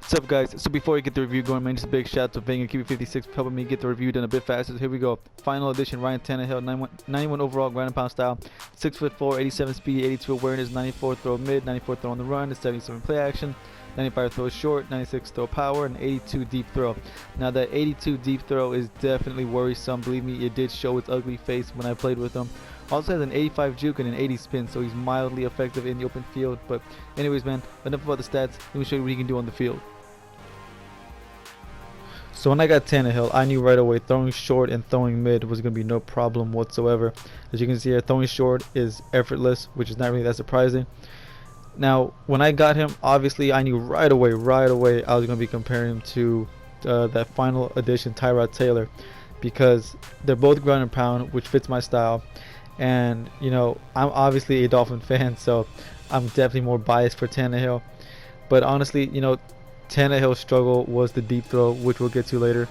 What's up, guys? So before we get the review going, man, just a big shout out to Vang and QB56 for helping me get the review done a bit faster. So here we go. Final edition Ryan Tannehill, 91 overall ground and pound style, 6'4", 87 speed, 82 awareness, 94 throw mid, 94 throw on the run, 77 play action, 95 throw short, 96 throw power, and 82 deep throw. Now that 82 deep throw is definitely worrisome. Believe me, it did show its ugly face when I played with him. Also has an 85 juke and an 80 spin, so he's mildly effective in the open field. But anyways, man, enough about the stats. Let me show you what he can do on the field. So when I got Tannehill, I knew right away throwing short and throwing mid was going to be no problem whatsoever. As you can see here, throwing short is effortless, which is not really that surprising. Now, when I got him, obviously I knew right away I was going to be comparing him to that final edition Tyrod Taylor, because they're both ground and pound, which fits my style. And, you know, I'm obviously a Dolphin fan, so I'm definitely more biased for Tannehill. But honestly, you know, Tannehill's struggle was the deep throw, which we'll get to later.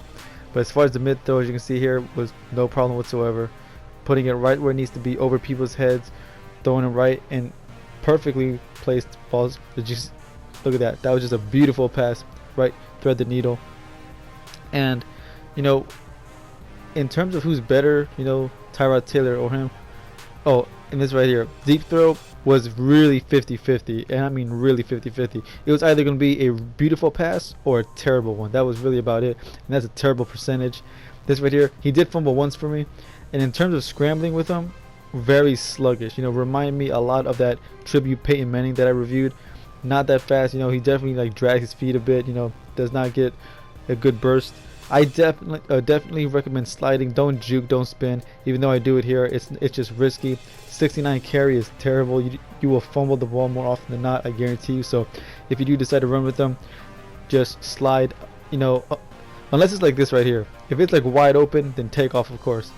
But as far as the mid throw, as you can see here, was no problem whatsoever. Putting it right where it needs to be, over people's heads, throwing it right in perfectly placed balls. Just look at that. That was just a beautiful pass, right? Thread the needle. And, you know, in terms of who's better, you know, Tyrod Taylor or him. Oh, and this right here, deep throw was really 50-50, and I mean really 50-50. It was either going to be a beautiful pass or a terrible one. That was really about it, and that's a terrible percentage. This right here, he did fumble once for me, and in terms of scrambling with him, very sluggish. You know, remind me a lot of that tribute Peyton Manning that I reviewed. Not that fast. You know, he definitely like drags his feet a bit. You know, does not get a good burst. I definitely recommend sliding. Don't juke, don't spin. Even though I do it here, it's just risky. 69 carry is terrible. You will fumble the ball more often than not, I guarantee you. So if you do decide to run with them, just slide. You know, unless it's like this right here. If it's like wide open, then take off, of course.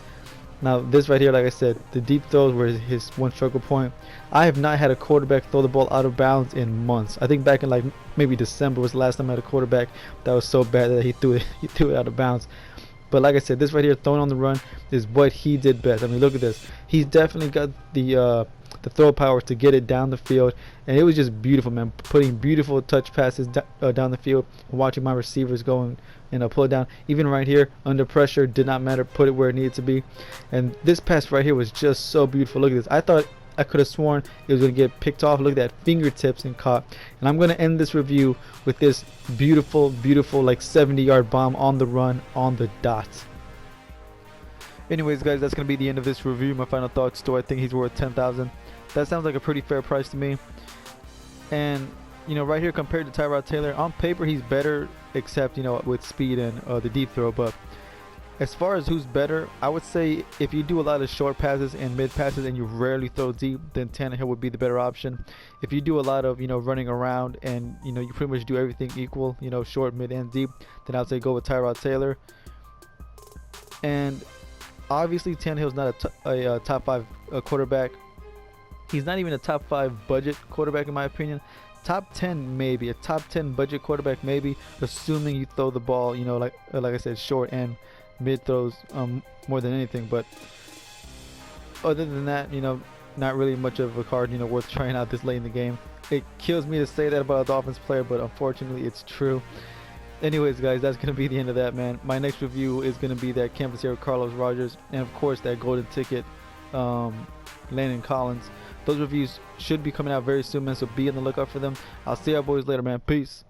Now this right here, like I said, the deep throws were his one struggle point. I have not had a quarterback throw the ball out of bounds in months. I think back in like maybe December was the last time I had a quarterback that was so bad that he threw it out of bounds. But like I said, this right here, throwing on the run, is what he did best. I mean, look at this. He's definitely got the throw power to get it down the field, and it was just beautiful, man. Putting beautiful touch passes down the field, and watching my receivers go and pull it down. Even right here, under pressure, did not matter. Put it where it needed to be. And this pass right here was just so beautiful. Look at this. I thought I could have sworn it was going to get picked off. Look at that, fingertips and caught. And I'm going to end this review with this beautiful, beautiful, like 70-yard bomb on the run, on the dot. Anyways, guys, that's going to be the end of this review. My final thoughts: do I think he's worth 10,000? That sounds like a pretty fair price to me. And, you know, right here compared to Tyrod Taylor, on paper he's better, except, you know, with speed and the deep throw. But as far as who's better, I would say if you do a lot of short passes and mid passes and you rarely throw deep, then Tannehill would be the better option. If you do a lot of, you know, running around and, you know, you pretty much do everything equal, you know, short, mid, and deep, then I would say go with Tyrod Taylor. And obviously Tannehill's not a top 5 quarterback. He's not even a top 5 budget quarterback in my opinion. Top 10 maybe, a top 10 budget quarterback maybe, assuming you throw the ball, you know, like I said, short and mid throws more than anything. But other than that, you know, not really much of a card, you know, worth trying out this late in the game. It kills me to say that about a Dolphins player, but unfortunately it's true. Anyways, guys, that's going to be the end of that, man. My next review is going to be that campus hero Carlos Rogers, and of course that golden ticket Landon Collins. Those reviews should be coming out very soon, man, so be on the lookout for them. I'll see y'all boys later, man. Peace.